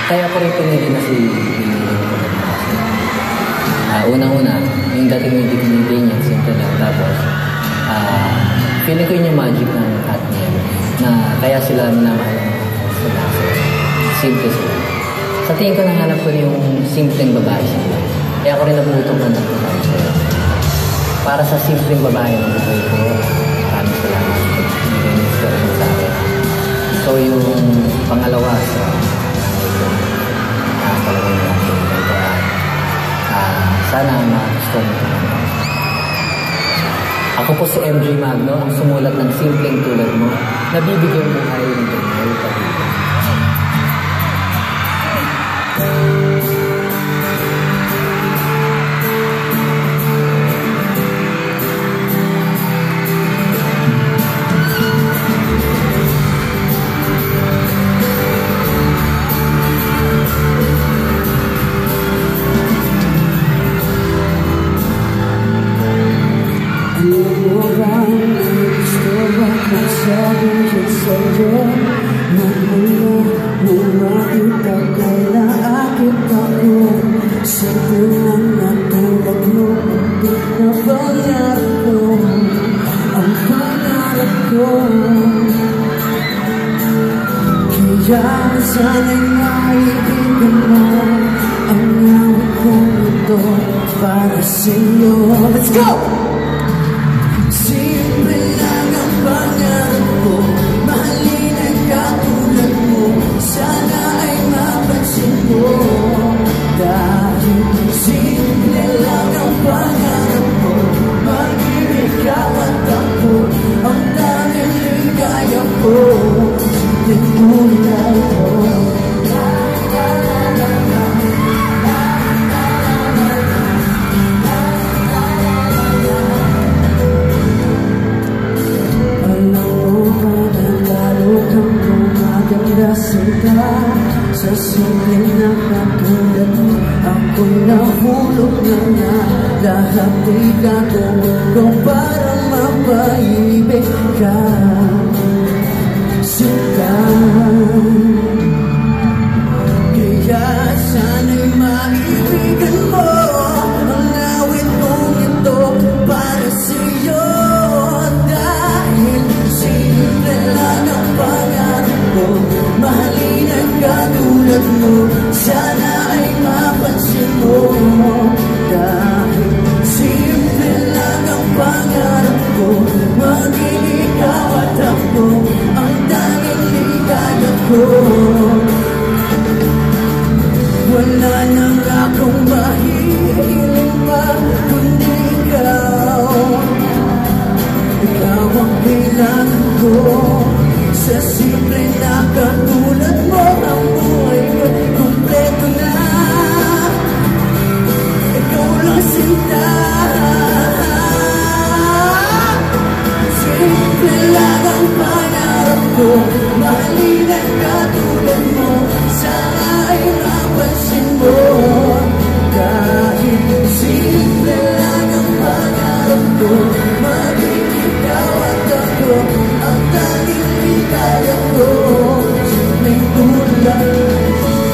Kaya ko rin pinili na si Billy ko. Unang-una, yung dating hindi niya, simple lang. Tapos, feeling ko yun yung magic ng cat niya. Na kaya sila minamahal sila. Simple sila. Sa tingin ko, nahanap ko yung simpleng babae sila. Kaya ako rin nabuto ko ng babae sila. Para sa simpleng babae ng buhay ko, maraming salamat. Hindi inspirasyon sa akin. So, yung pangalawa sa talagang natin. Kaya, sana ma-gustuhan ito. Ako po si MJ Magno, ang sumulat ng simpleng tulad mo, nabibigyan buhay ng buhay pag-ibig. Sana'y maibigan mo ang awit kong ito para sa'yo. Let's go! Simple lang ang pangarap ko, mahalin ang katulad mo, sana ay mapansin mo. Dahil simple lang ang pangarap ko, maging ikaw at ako, ang tanging ligaya ko. Simpleng sa simpleng na katulad mo, ako'y nahulog na lahat ay gagawin ko para mapaibig ka. Sinta, kaya sana'y maibigan mo ang awit kong ito para sa'yo. Dahil simple lang ang pangarap ko, mahalin ang katulad mo, sana ay mapansin mo. Dahil simple lang ang pangarap ko, maging ikaw at ako, ang tanging ligaya ko. Wala nang akong mahihiling pa kundi ikaw. Ikaw ang kailangan ko. Sa simple na katulad mo, ang buhay ko'y kumpleto na. Ikaw lang sinta. Simple lang ang pangarap ko, mahalin ang katulad mo, sana ay mapansin mo. Dahil simple lang ang pangarap ko, maging ikaw at ako, ang tanging ligaya ko. Simpleng tulad,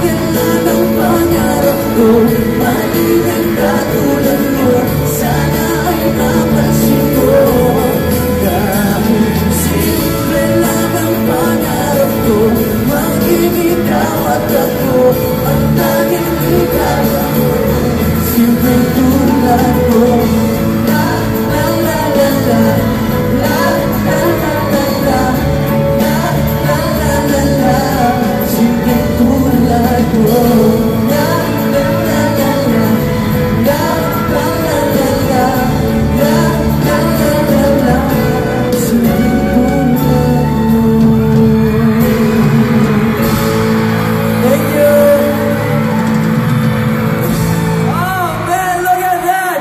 yan lang ang pangarap ko, mahalin ang katulad mo, sana ay mapansin mo. Dahil simple lang ang pangarap ko, maging ikaw at ako.